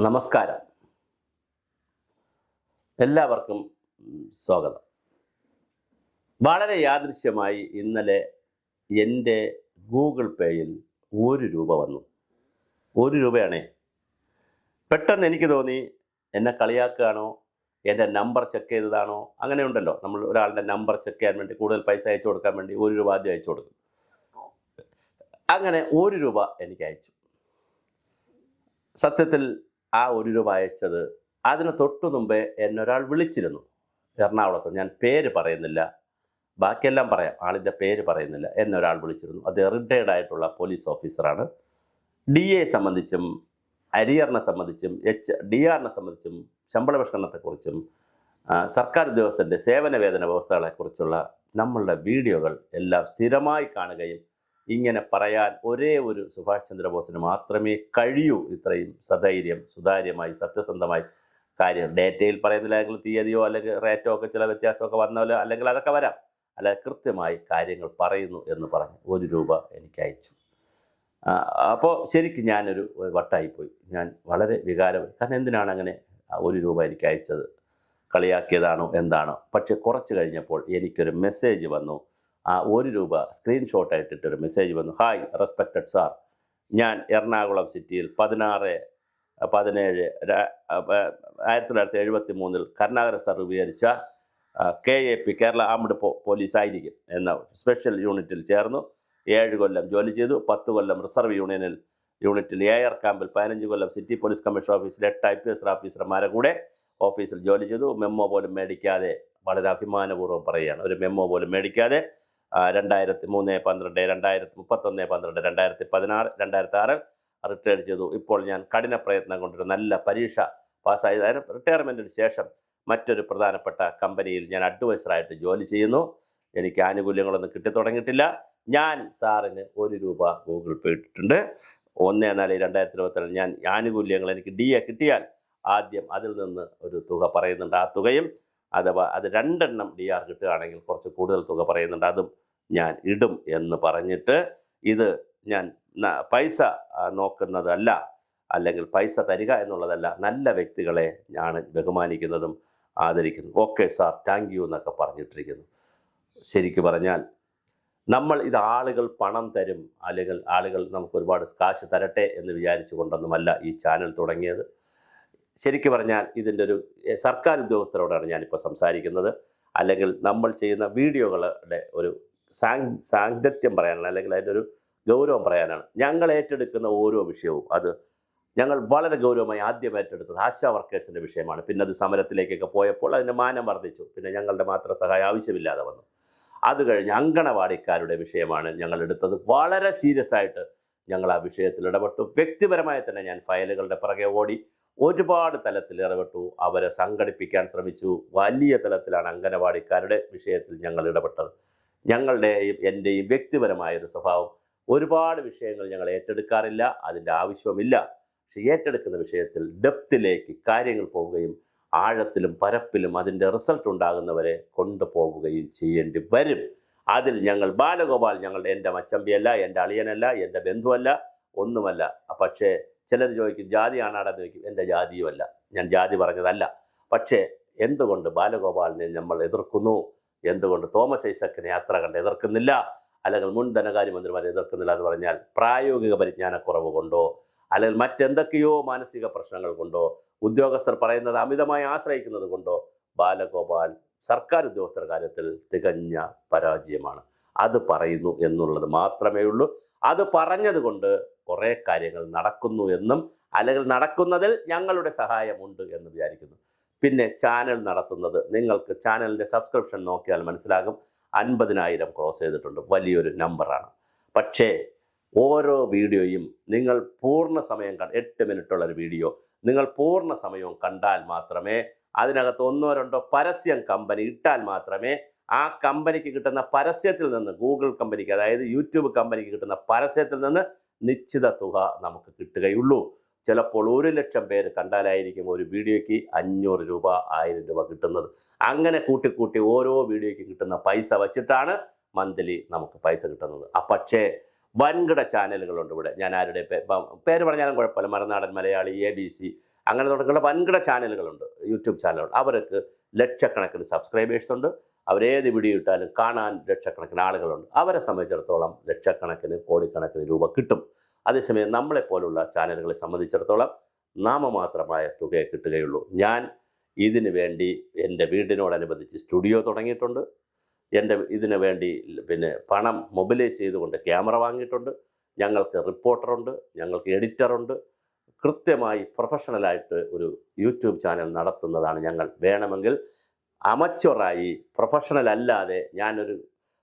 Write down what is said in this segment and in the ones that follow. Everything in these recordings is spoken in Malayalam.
നമസ്കാരം. എല്ലാവർക്കും സ്വാഗതം. വളരെ യാദൃശ്യമായി ഇന്നലെ എൻ്റെ ഗൂഗിൾ പേയിൽ 1 രൂപ വന്നു. 1 രൂപയാണേ. പെട്ടെന്ന് എനിക്ക് തോന്നി, എന്നെ കളിയാക്കുകയാണോ, എൻ്റെ നമ്പർ ചെക്ക് ചെയ്തതാണോ? അങ്ങനെ ഉണ്ടല്ലോ, നമ്മൾ ഒരാളുടെ നമ്പർ ചെക്ക് ചെയ്യാൻ വേണ്ടി കൂടുതൽ പൈസ അയച്ചു കൊടുക്കാൻ വേണ്ടി 1 രൂപ ആദ്യം അയച്ചു കൊടുക്കും. അങ്ങനെ 1 രൂപ എനിക്ക് അയച്ചു. സത്യത്തിൽ ആ 1 രൂപ അയച്ചത് അതിന് തൊട്ടു മുമ്പേ എന്നെ ഒരാൾ വിളിച്ചിരുന്നു, എറണാകുളത്ത്. ഞാൻ പേര് പറയുന്നില്ല, ബാക്കിയെല്ലാം പറയാം, ആളിൻ്റെ പേര് പറയുന്നില്ല. എന്നെ ഒരാൾ വിളിച്ചിരുന്നു. അത് റിട്ടയർഡ് ആയിട്ടുള്ള പോലീസ് ഓഫീസറാണ്. DA സംബന്ധിച്ചും അരിയറിനെ സംബന്ധിച്ചും DR സംബന്ധിച്ചും ശമ്പള പരിഷ്കരണത്തെക്കുറിച്ചും സർക്കാർ ഉദ്യോഗസ്ഥൻ്റെ സേവന വേതന വ്യവസ്ഥകളെക്കുറിച്ചുള്ള നമ്മളുടെ വീഡിയോകൾ എല്ലാം സ്ഥിരമായി കാണുകയും ഇങ്ങനെ പറയാൻ ഒരേ ഒരു സുഭാഷ് ചന്ദ്രബോസിന് മാത്രമേ കഴിയൂ. ഇത്രയും സധൈര്യം, സുതാര്യമായി, സത്യസന്ധമായി കാര്യം ഡേറ്റയിൽ പറയുന്നില്ല, അല്ലെങ്കിൽ തീയതിയോ അല്ലെങ്കിൽ റേറ്റോ ഒക്കെ ചില വ്യത്യാസമൊക്കെ വന്നാലോ അല്ലെങ്കിൽ അതൊക്കെ വരാം, അല്ല കൃത്യമായി കാര്യങ്ങൾ പറയുന്നു എന്ന് പറഞ്ഞ് 1 രൂപ എനിക്ക് അയച്ചു. അപ്പോൾ ശരിക്കും ഞാനൊരു വട്ടായിപ്പോയി. ഞാൻ വളരെ വികാരമായി. കാരണം എന്തിനാണ് അങ്ങനെ 1 രൂപ എനിക്ക് അയച്ചത്? കളിയാക്കിയതാണോ എന്താണോ? പക്ഷെ കുറച്ച് കഴിഞ്ഞപ്പോൾ എനിക്കൊരു മെസ്സേജ് വന്നു. ആ 1 രൂപ സ്ക്രീൻഷോട്ട് ആയിട്ടിട്ടൊരു മെസ്സേജ് വന്നു. ഹായ് റെസ്പെക്റ്റഡ് സാർ, ഞാൻ എറണാകുളം സിറ്റിയിൽ 16/17/1973 കരുണാകരൻ സാർ രൂപീകരിച്ച KAP കേരള ആംഡ് പോലീസ് ആയിരിക്കും എന്ന സ്പെഷ്യൽ യൂണിറ്റിൽ ചേർന്നു. 7 കൊല്ലം ജോലി ചെയ്തു. 10 കൊല്ലം റിസർവ് യൂണിറ്റിൽ AR ക്യാമ്പിൽ, 15 കൊല്ലം സിറ്റി പോലീസ് കമ്മീഷണർ ഓഫീസിൽ 8 IPS ഓഫീസർമാരെ കൂടെ ഓഫീസിൽ ജോലി ചെയ്തു. മെമ്മോ പോലും മേടിക്കാതെ, വളരെ അഭിമാനപൂർവ്വം പറയുകയാണ്, ഒരു മെമ്മോ പോലും മേടിക്കാതെ 2003-12-2031-12-2016 റിട്ടയർ ചെയ്തു. ഇപ്പോൾ ഞാൻ കഠിന പ്രയത്നം കൊണ്ടൊരു നല്ല പരീക്ഷ പാസ്സായി. റിട്ടയർമെൻറ്റിന് ശേഷം മറ്റൊരു പ്രധാനപ്പെട്ട കമ്പനിയിൽ ഞാൻ അഡ്വൈസറായിട്ട് ജോലി ചെയ്യുന്നു. എനിക്ക് ആനുകൂല്യങ്ങളൊന്നും കിട്ടിത്തുടങ്ങിയിട്ടില്ല. ഞാൻ സാറിന് 1 രൂപ ഗൂഗിൾ പേ ഇട്ടിട്ടുണ്ട്. 1/4/2022 ഞാൻ ആനുകൂല്യങ്ങൾ എനിക്ക് DA കിട്ടിയാൽ ആദ്യം അതിൽ നിന്ന് ഒരു തുക പറയുന്നുണ്ട്. ആ തുകയും അഥവാ അത് 2 എണ്ണം DR കിട്ടുകയാണെങ്കിൽ കുറച്ച് കൂടുതൽ തുക പറയുന്നുണ്ട്, അതും ഞാൻ ഇടും എന്ന് പറഞ്ഞിട്ട്, ഇത് ഞാൻ പൈസ നോക്കുന്നതല്ല, അല്ലെങ്കിൽ പൈസ തരിക എന്നുള്ളതല്ല, നല്ല വ്യക്തികളെ ഞാൻ ബഹുമാനിക്കുന്നതും ആദരിക്കുന്നു. ഓക്കെ സാർ, താങ്ക് യു എന്നൊക്കെ പറഞ്ഞിട്ടിരിക്കുന്നു. ശരിക്കു പറഞ്ഞാൽ നമ്മൾ ഇത് ആളുകൾ പണം തരും, അല്ലെങ്കിൽ ആളുകൾ നമുക്ക് ഒരുപാട് കാശ് തരട്ടെ എന്ന് വിചാരിച്ചു കൊണ്ടൊന്നുമല്ല ഈ ചാനൽ തുടങ്ങിയത്. ശരിക്കും പറഞ്ഞാൽ ഇതിൻ്റെ ഒരു സർക്കാർ ഉദ്യോഗസ്ഥരോടാണ് ഞാനിപ്പോൾ സംസാരിക്കുന്നത്, അല്ലെങ്കിൽ നമ്മൾ ചെയ്യുന്ന വീഡിയോകളുടെ ഒരു സാങ്കത്യം പറയാനാണ്, അല്ലെങ്കിൽ അതിൻ്റെ ഒരു ഗൗരവം പറയാനാണ്. ഞങ്ങൾ ഏറ്റെടുക്കുന്ന ഓരോ വിഷയവും അത് ഞങ്ങൾ വളരെ ഗൗരവമായി ആദ്യം ഏറ്റെടുത്തത് ആശാ വർക്കേഴ്സിൻ്റെ വിഷയമാണ്. പിന്നെ അത് സമരത്തിലേക്കൊക്കെ പോയപ്പോൾ അതിൻ്റെ മാനം വർദ്ധിച്ചു. പിന്നെ ഞങ്ങളുടെ മാത്രം സഹായം ആവശ്യമില്ലാതെ വന്നു. അത് കഴിഞ്ഞ് അങ്കണവാടിക്കാരുടെ വിഷയമാണ് ഞങ്ങൾ എടുത്തത്. വളരെ സീരിയസ് ആയിട്ട് ഞങ്ങൾ ആ വിഷയത്തിൽ ഇടപെട്ടു. വ്യക്തിപരമായി തന്നെ ഞാൻ ഫയലുകളുടെ പുറകെ ഓടി, ഒരുപാട് തലത്തിൽ ഇടപെട്ടു, അവരെ സംഘടിപ്പിക്കാൻ ശ്രമിച്ചു. വലിയ തലത്തിലാണ് അംഗനവാടിക്കാരുടെ വിഷയത്തിൽ ഞങ്ങൾ ഇടപെട്ടത്. ഞങ്ങളുടെയും എൻ്റെയും വ്യക്തിപരമായൊരു സ്വഭാവം, ഒരുപാട് വിഷയങ്ങൾ ഞങ്ങൾ ഏറ്റെടുക്കാറില്ല, അതിൻ്റെ ആവശ്യവുമില്ല. പക്ഷെ ഏറ്റെടുക്കുന്ന വിഷയത്തിൽ ഡെപ്തിലേക്ക് കാര്യങ്ങൾ പോവുകയും ആഴത്തിലും പരപ്പിലും അതിൻ്റെ റിസൾട്ട് ഉണ്ടാകുന്നവരെ കൊണ്ടുപോവുകയും ചെയ്യേണ്ടി വരും. അതിൽ ഞങ്ങൾ ബാലഗോപാൽ, എൻ്റെ മച്ചമ്പിയല്ല, എൻ്റെ അളിയനല്ല, എൻ്റെ ബന്ധുവല്ല, ഒന്നുമല്ല. പക്ഷേ ചിലർ ചോദിക്കും ജാതി ആണാടെന്ന് ചോദിക്കും. എൻ്റെ ജാതിയുമല്ല, ഞാൻ ജാതി പറഞ്ഞതല്ല. പക്ഷേ എന്തുകൊണ്ട് ബാലഗോപാലിനെ നമ്മൾ എതിർക്കുന്നു, എന്തുകൊണ്ട് തോമസ് ഐസക്കിനെ അത്ര കണ്ട് എതിർക്കുന്നില്ല, അല്ലെങ്കിൽ മുൻ ധനകാര്യമന്ത്രിമാരെ എതിർക്കുന്നില്ല എന്ന് പറഞ്ഞാൽ പ്രായോഗിക പരിജ്ഞാനക്കുറവ് കൊണ്ടോ, അല്ലെങ്കിൽ മറ്റെന്തൊക്കെയോ മാനസിക പ്രശ്നങ്ങൾ കൊണ്ടോ, ഉദ്യോഗസ്ഥർ പറയുന്നത് അമിതമായി ആശ്രയിക്കുന്നത് കൊണ്ടോ ബാലഗോപാൽ സർക്കാർ ഉദ്യോഗസ്ഥർ കാര്യത്തിൽ തികഞ്ഞ പരാജയമാണ്. അത് പറയുന്നു എന്നുള്ളത് മാത്രമേ ഉള്ളൂ. അത് പറഞ്ഞതുകൊണ്ട് കുറേ കാര്യങ്ങൾ നടക്കുന്നു എന്നും, അല്ലെങ്കിൽ നടക്കുന്നതിൽ ഞങ്ങളുടെ സഹായമുണ്ട് എന്ന് വിചാരിക്കുന്നു. പിന്നെ ചാനൽ നടത്തുന്നത്, നിങ്ങൾക്ക് ചാനലിൻ്റെ സബ്സ്ക്രിപ്ഷൻ നോക്കിയാൽ മനസ്സിലാകും, 50,000 ക്രോസ് ചെയ്തിട്ടുണ്ട്. വലിയൊരു നമ്പറാണ്. പക്ഷേ ഓരോ വീഡിയോയും നിങ്ങൾ പൂർണ്ണ സമയം 8 മിനിറ്റുള്ളൊരു വീഡിയോ നിങ്ങൾ പൂർണ്ണ സമയവും കണ്ടാൽ മാത്രമേ, അതിനകത്ത് 1-2 പരസ്യം കമ്പനി ഇട്ടാൽ മാത്രമേ ആ കമ്പനിക്ക് കിട്ടുന്ന പരസ്യത്തിൽ നിന്ന്, ഗൂഗിൾ കമ്പനിക്ക്, അതായത് യൂട്യൂബ് കമ്പനിക്ക് കിട്ടുന്ന പരസ്യത്തിൽ നിന്ന് നിശ്ചിത തുക നമുക്ക് കിട്ടുകയുള്ളൂ. ചിലപ്പോൾ 1,00,000 പേര് കണ്ടാലായിരിക്കും ഒരു വീഡിയോയ്ക്ക് 500 രൂപ 1000 രൂപ കിട്ടുന്നത്. അങ്ങനെ കൂട്ടിക്കൂട്ടി ഓരോ വീഡിയോയ്ക്ക് കിട്ടുന്ന പൈസ വച്ചിട്ടാണ് മന്ത്ലി നമുക്ക് പൈസ കിട്ടുന്നത്. പക്ഷേ വൻകിട ചാനലുകളുണ്ട് ഇവിടെ. ഞാൻ ആരുടെ പേര് പറഞ്ഞാലും കുഴപ്പമില്ല, മറുനാടൻ മലയാളി, ABC, അങ്ങനെ തുടങ്ങിയുള്ള വൻകിട ചാനലുകളുണ്ട്, യൂട്യൂബ് ചാനലുണ്ട്. അവർക്ക് ലക്ഷക്കണക്കിന് സബ്സ്ക്രൈബേഴ്സ് ഉണ്ട്. അവരേത് വീഡിയോ ഇട്ടാലും കാണാൻ ലക്ഷക്കണക്കിന് ആളുകളുണ്ട്. അവരെ സംബന്ധിച്ചിടത്തോളം ലക്ഷക്കണക്കിന് കോടിക്കണക്കിന് രൂപ കിട്ടും. അതേസമയം നമ്മളെപ്പോലുള്ള ചാനലുകളെ സംബന്ധിച്ചിടത്തോളം നാമമാത്രമായ തുകയെ കിട്ടുകയുള്ളൂ. ഞാൻ ഇതിനു വേണ്ടി എൻ്റെ വീടിനോടനുബന്ധിച്ച് സ്റ്റുഡിയോ തുടങ്ങിയിട്ടുണ്ട്. ഇതിനു വേണ്ടി പണം മൊബിലൈസ് ചെയ്തുകൊണ്ട് ക്യാമറ വാങ്ങിയിട്ടുണ്ട്. ഞങ്ങൾക്ക് റിപ്പോർട്ടറുണ്ട്, ഞങ്ങൾക്ക് എഡിറ്ററുണ്ട്. കൃത്യമായി പ്രൊഫഷണലായിട്ട് ഒരു യൂട്യൂബ് ചാനൽ നടത്തുന്നതാണ് ഞങ്ങൾ. വേണമെങ്കിൽ അമച്വറായി പ്രൊഫഷണൽ അല്ലാതെ ഞാനൊരു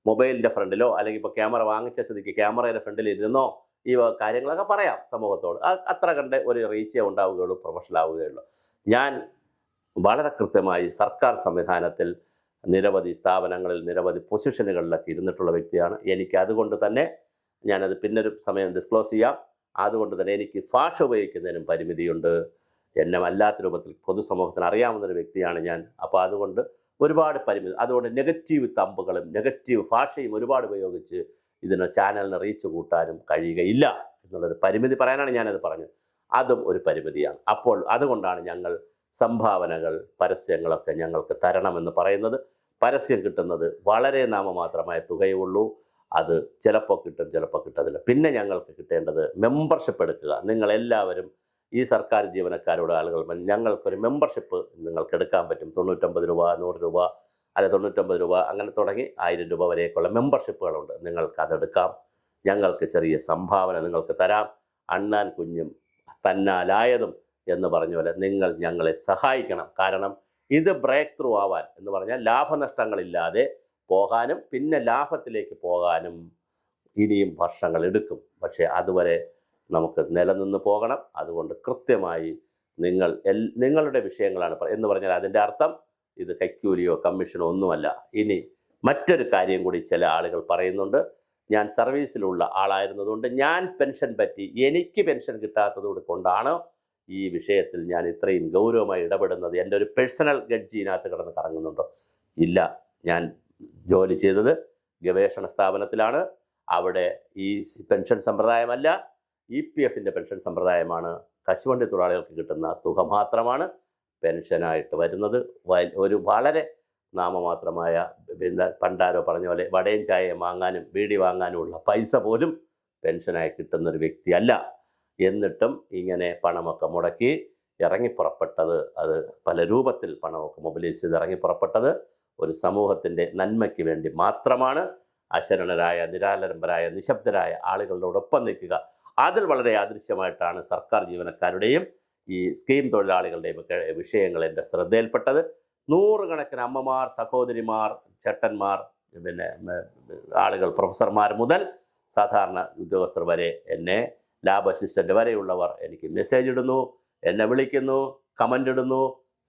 മൊബൈലിൻ്റെ ഫ്രണ്ടിലോ അല്ലെങ്കിൽ ഇപ്പോൾ ക്യാമറ വാങ്ങിച്ച സ്ഥിതിക്ക് ക്യാമറയുടെ ഫ്രണ്ടിൽ ഇരുന്നോ ഈ കാര്യങ്ങളൊക്കെ പറയാം സമൂഹത്തോട്. അത്ര കണ്ട് ഒരു റീച്ചേ ഉണ്ടാവുകയുള്ളൂ, പ്രൊഫഷണൽ ആവുകയുള്ളൂ. ഞാൻ വളരെ കൃത്യമായി സർക്കാർ സംവിധാനത്തിൽ നിരവധി സ്ഥാപനങ്ങളിൽ നിരവധി പൊസിഷനുകളിലൊക്കെ ഇരുന്നിട്ടുള്ള വ്യക്തിയാണ്. എനിക്ക് അതുകൊണ്ട് തന്നെ ഞാനത് പിന്നൊരു സമയം ഡിസ്ക്ലോസ് ചെയ്യാം. അതുകൊണ്ട് തന്നെ എനിക്ക് ഭാഷ ഉപയോഗിക്കുന്നതിനും പരിമിതിയുണ്ട്. എന്നെ അല്ലാത്ത രൂപത്തിൽ പൊതുസമൂഹത്തിന് അറിയാവുന്നൊരു വ്യക്തിയാണ് ഞാൻ. അപ്പോൾ അതുകൊണ്ട് ഒരുപാട് പരിമിതി, അതുകൊണ്ട് നെഗറ്റീവ് തമ്പുകളും നെഗറ്റീവ് ഭാഷയും ഒരുപാട് ഉപയോഗിച്ച് ഇതിന് ചാനലിന് റീച്ച് കൂട്ടാനും കഴിയുകയില്ല എന്നുള്ളൊരു പരിമിതി പറയാനാണ് ഞാനത് പറഞ്ഞത്. അതും ഒരു പരിമിതിയാണ്. അപ്പോൾ അതുകൊണ്ടാണ് ഞങ്ങൾ സംഭാവനകൾ, പരസ്യങ്ങളൊക്കെ ഞങ്ങൾക്ക് തരണമെന്ന് പറയുന്നത്. പരസ്യം കിട്ടുന്നത് വളരെ നാമമാത്രമായ തുകയേ ഉള്ളൂ. അത് ചിലപ്പോൾ കിട്ടും, ചിലപ്പോൾ കിട്ടത്തില്ല. പിന്നെ ഞങ്ങൾക്ക് കിട്ടേണ്ടത് മെമ്പർഷിപ്പ് എടുക്കുക. നിങ്ങളെല്ലാവരും ഈ സർക്കാർ ജീവനക്കാരോട് ആളുകൾ ഞങ്ങൾക്കൊരു മെമ്പർഷിപ്പ് നിങ്ങൾക്ക് എടുക്കാൻ പറ്റും. 99 രൂപ, 100 രൂപ, അല്ല 99 രൂപ, അങ്ങനെ തുടങ്ങി 1000 രൂപ വരെയൊക്കെയുള്ള മെമ്പർഷിപ്പുകളുണ്ട്. നിങ്ങൾക്കതെടുക്കാം. ഞങ്ങൾക്ക് ചെറിയ സംഭാവന നിങ്ങൾക്ക് തരാം. അണ്ണാൻ കുഞ്ഞും തന്നാലായതും എന്ന് പറഞ്ഞ പോലെ നിങ്ങൾ ഞങ്ങളെ സഹായിക്കണം. കാരണം ഇത് ബ്രേക്ക് ത്രൂ ആവാൻ എന്ന് പറഞ്ഞാൽ ലാഭനഷ്ടങ്ങളില്ലാതെ പോകാനും പിന്നെ ലാഭത്തിലേക്ക് പോകാനും ഇനിയും വർഷങ്ങൾ എടുക്കും. പക്ഷേ അതുവരെ നമുക്ക് നിലനിന്ന് പോകണം. അതുകൊണ്ട് കൃത്യമായി നിങ്ങളുടെ വിഷയങ്ങളാണ് എന്ന് പറഞ്ഞാൽ അതിൻ്റെ അർത്ഥം ഇത് കൈക്കൂലിയോ കമ്മീഷനോ ഒന്നുമല്ല. ഇനി മറ്റൊരു കാര്യം കൂടി ചില ആളുകൾ പറയുന്നുണ്ട്. ഞാൻ സർവീസിലുള്ള ആളായിരുന്നതുകൊണ്ട് ഞാൻ പെൻഷൻ പറ്റി എനിക്ക് പെൻഷൻ കിട്ടാത്തത് കൊണ്ടാണ് ഈ വിഷയത്തിൽ ഞാൻ ഇത്രയും ഗൗരവമായി ഇടപെടുന്നത്. എൻ്റെ ഒരു പേഴ്സണൽ ഗഡ്ജ് ഇതിനകത്ത് കിടന്ന് കറങ്ങുന്നുണ്ടോ? ഇല്ല. ഞാൻ ജോലി ചെയ്തത് ഗവേഷണ സ്ഥാപനത്തിലാണ്. അവിടെ ഈ പെൻഷൻ സമ്പ്രദായമല്ല, EPF-ൻ്റെ പെൻഷൻ സമ്പ്രദായമാണ്. കശുവണ്ടി തൊഴിലാളികൾക്ക് കിട്ടുന്ന തുക മാത്രമാണ് പെൻഷനായിട്ട് വരുന്നത്. ഒരു വളരെ നാമമാത്രമായ പണ്ടാരോ പറഞ്ഞ പോലെ വടയും ചായയും വാങ്ങാനും ബീഡി വാങ്ങാനുമുള്ള പൈസ പോലും പെൻഷനായി കിട്ടുന്നൊരു വ്യക്തിയല്ല. എന്നിട്ടും ഇങ്ങനെ പണമൊക്കെ മുടക്കി ഇറങ്ങിപ്പുറപ്പെട്ടത്, അത് പല രൂപത്തിൽ പണമൊക്കെ മൊബിലൈസ് ചെയ്ത് ഇറങ്ങിപ്പുറപ്പെട്ടത് ഒരു സമൂഹത്തിൻ്റെ നന്മയ്ക്ക് വേണ്ടി മാത്രമാണ്. അശരണരായ, നിരാലംബരായ, നിശബ്ദരായ ആളുകളോടൊപ്പം നിൽക്കുക. അതിൽ വളരെ യാദൃശ്യമായിട്ടാണ് സർക്കാർ ജീവനക്കാരുടെയും ഈ സ്കീം തൊഴിലാളികളുടെയും ഒക്കെ വിഷയങ്ങൾ എൻ്റെ ശ്രദ്ധയിൽപ്പെട്ടത്. നൂറുകണക്കിന് അമ്മമാർ, സഹോദരിമാർ, ചേട്ടന്മാർ, ആളുകൾ, പ്രൊഫസർമാർ മുതൽ സാധാരണ ഉദ്യോഗസ്ഥർ വരെ, എന്നെ ലാബ് അസിസ്റ്റൻ്റ് വരെയുള്ളവർ എനിക്ക് മെസ്സേജ് ഇടുന്നു, എന്നെ വിളിക്കുന്നു, കമൻ്റ് ഇടുന്നു,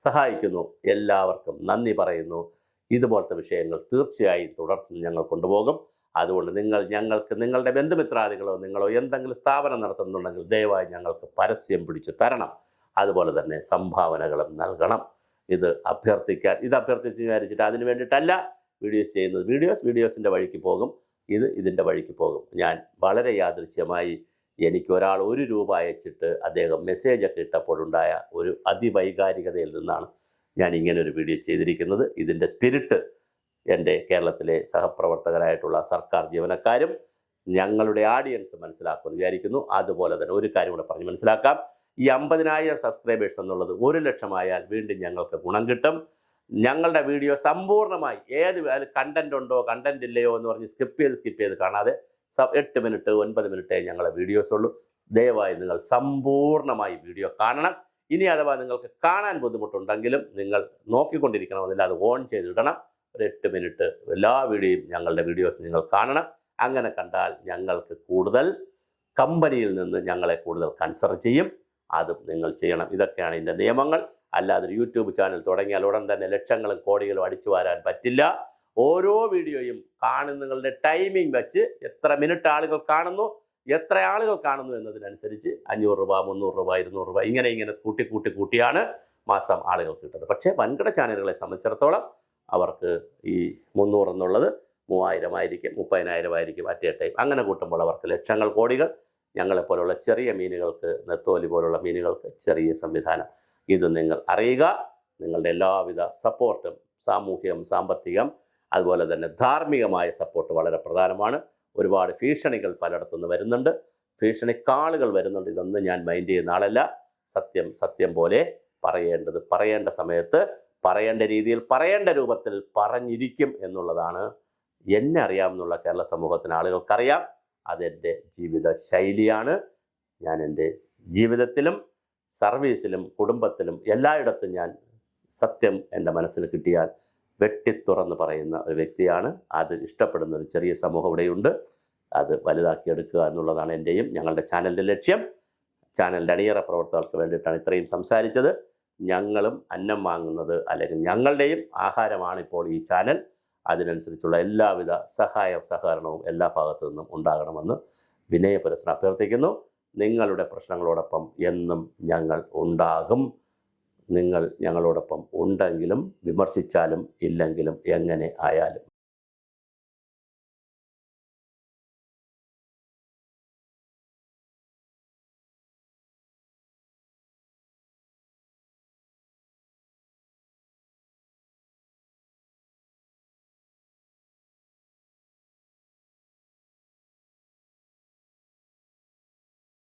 സഹായിക്കുന്നു. എല്ലാവർക്കും നന്ദി പറയുന്നു. ഇതുപോലത്തെ വിഷയങ്ങൾ തീർച്ചയായും തുടർന്ന് ഞങ്ങൾ കൊണ്ടുപോകും. അതുകൊണ്ട് ഞങ്ങൾക്ക് നിങ്ങളുടെ ബന്ധുമിത്രാദികളോ നിങ്ങളോ എന്തെങ്കിലും സ്ഥാപനം നടത്തുന്നുണ്ടെങ്കിൽ ദയവായി ഞങ്ങൾക്ക് പരസ്യം പിടിച്ചു തരണം. അതുപോലെ തന്നെ സംഭാവനകളും നൽകണം. ഇത് അഭ്യർത്ഥിച്ച് വിചാരിച്ചിട്ട് അതിന് വേണ്ടിയിട്ടല്ല വീഡിയോസ് ചെയ്യുന്നത്. വീഡിയോസിൻ്റെ വഴിക്ക് പോകും, ഇതിൻ്റെ വഴിക്ക് പോകും. ഞാൻ വളരെ യാദൃശ്യമായി എനിക്ക് ഒരാൾ 1 രൂപ അയച്ചിട്ട് അദ്ദേഹം മെസ്സേജൊക്കെ ഇട്ടപ്പോഴുണ്ടായ ഒരു അതിവൈകാരികതയിൽ നിന്നാണ് ഞാൻ ഇങ്ങനൊരു വീഡിയോ ചെയ്തിരിക്കുന്നത്. ഇതിൻ്റെ സ്പിരിറ്റ് എൻ്റെ കേരളത്തിലെ സഹപ്രവർത്തകരായിട്ടുള്ള സർക്കാർ ജീവനക്കാരും ഞങ്ങളുടെ ആഡിയൻസ് മനസ്സിലാക്കുമെന്ന് വിചാരിക്കുന്നു. അതുപോലെ തന്നെ ഒരു കാര്യം കൂടെ പറഞ്ഞ് മനസ്സിലാക്കാം. ഈ 50,000 സബ്സ്ക്രൈബേഴ്സ് എന്നുള്ളത് 1 ലക്ഷമായാൽ വീണ്ടും ഞങ്ങൾക്ക് ഗുണം കിട്ടും. ഞങ്ങളുടെ വീഡിയോ സമ്പൂർണ്ണമായി കണ്ടന്റ് ഉണ്ടോ കണ്ടന്റ് ഇല്ലയോ എന്ന് പറഞ്ഞ് സ്കിപ്പ് ചെയ്ത് കാണാതെ 8 മിനിറ്റ് 9 മിനിറ്റേ ഞങ്ങളെ വീഡിയോസ് ഉള്ളൂ. ദയവായി നിങ്ങൾ സമ്പൂർണ്ണമായി വീഡിയോ കാണണം. ഇനി അഥവാ നിങ്ങൾക്ക് കാണാൻ ബുദ്ധിമുട്ടുണ്ടെങ്കിലും നിങ്ങൾ നോക്കിക്കൊണ്ടിരിക്കണമെന്നില്ല, അത് ഓൺ ചെയ്തിടണം. ഒരു 8 മിനിറ്റ് എല്ലാ ഞങ്ങളുടെ വീഡിയോസ് നിങ്ങൾ കാണണം. അങ്ങനെ കണ്ടാൽ ഞങ്ങൾക്ക് കൂടുതൽ കമ്പനിയിൽ നിന്ന് ഞങ്ങളെ കൂടുതൽ കൺസേൺ ചെയ്യും. അതും നിങ്ങൾ ചെയ്യണം. ഇതൊക്കെയാണ് ഇതിൻ്റെ നിയമങ്ങൾ. അല്ലാതെ ഒരു യൂട്യൂബ് ചാനൽ തുടങ്ങിയാൽ ഉടൻ തന്നെ ലക്ഷങ്ങളും കോടികളും അടിച്ചു വാരാൻ പറ്റില്ല. ഓരോ വീഡിയോയും നിങ്ങളുടെ ടൈമിംഗ് വെച്ച് എത്ര മിനിറ്റ് ആളുകൾ കാണുന്നു, എത്ര ആളുകൾ കാണുന്നു എന്നതിനനുസരിച്ച് 500 രൂപ, 300 രൂപ, 200 രൂപ ഇങ്ങനെ കൂട്ടിയാണ് മാസം ആളുകൾ കിട്ടുന്നത്. പക്ഷേ വൻകിട ചാനലുകളെ സംബന്ധിച്ചിടത്തോളം അവർക്ക് ഈ 300 എന്നുള്ളത് 3000 ആയിരിക്കും, 30,000 ആയിരിക്കും അറ്റ് എ ടൈം. അങ്ങനെ കൂട്ടുമ്പോൾ അവർക്ക് ലക്ഷങ്ങൾ, കോടികൾ ഞങ്ങളെപ്പോലുള്ള ചെറിയ മീനുകൾക്ക്, നെത്തോലി പോലുള്ള മീനുകൾക്ക് ചെറിയ സംവിധാനം. ഇത് നിങ്ങൾ അറിയുക. നിങ്ങളുടെ എല്ലാവിധ സപ്പോർട്ടും, സാമൂഹികം, സാമ്പത്തികം, അതുപോലെ തന്നെ ധാർമ്മികമായ സപ്പോർട്ട് വളരെ പ്രധാനമാണ്. ഒരുപാട് ഭീഷണികൾ പലയിടത്തുനിന്ന് വരുന്നുണ്ട്, ഭീഷണിക്കാളുകൾ വരുന്നുണ്ട്. ഇതൊന്നും ഞാൻ മൈൻഡ് ചെയ്യുന്ന ആളല്ല. സത്യം സത്യം പോലെ പറയേണ്ടത് പറയേണ്ട സമയത്ത് പറയേണ്ട രീതിയിൽ പറയേണ്ട രൂപത്തിൽ പറഞ്ഞിരിക്കും എന്നുള്ളതാണ് എന്നെ അറിയാമെന്നുള്ള കേരള സമൂഹത്തിന് ആളുകൾക്കറിയാം. അതെൻ്റെ ജീവിത ശൈലിയാണ്. ഞാൻ എൻ്റെ ജീവിതത്തിലും സർവീസിലും കുടുംബത്തിലും എല്ലായിടത്തും ഞാൻ സത്യം എൻ്റെ മനസ്സിൽ കിട്ടിയാൽ വെട്ടിത്തുറന്ന് പറയുന്ന ഒരു വ്യക്തിയാണ്. അത് ഇഷ്ടപ്പെടുന്ന ഒരു ചെറിയ സമൂഹം ഇവിടെയുണ്ട്. അത് വലുതാക്കിയെടുക്കുക എന്നുള്ളതാണ് എൻ്റെയും ഞങ്ങളുടെ ചാനലിൻ്റെ ലക്ഷ്യം. ചാനലിൻ്റെ അണിയറ പ്രവർത്തകർക്ക് വേണ്ടിയിട്ടാണ് ഇത്രയും സംസാരിച്ചത്. ഞങ്ങളും അന്നം വാങ്ങുന്നത്, അല്ലെങ്കിൽ ഞങ്ങളുടെയും ആഹാരമാണ് ഇപ്പോൾ ഈ ചാനൽ. അതിനനുസരിച്ചുള്ള എല്ലാവിധ സഹകരണവും എല്ലാ ഭാഗത്തു നിന്നും ഉണ്ടാകണമെന്ന് വിനയപുരസ്സരം അഭ്യർത്ഥിക്കുന്നു. നിങ്ങളുടെ പ്രശ്നങ്ങളോടൊപ്പം എന്നും ഞങ്ങൾ ഉണ്ടാകും. നിങ്ങൾ ഞങ്ങളോടൊപ്പം ഉണ്ടെങ്കിലും വിമർശിച്ചാലും ഇല്ലെങ്കിലും എങ്ങനെ ആയാലും.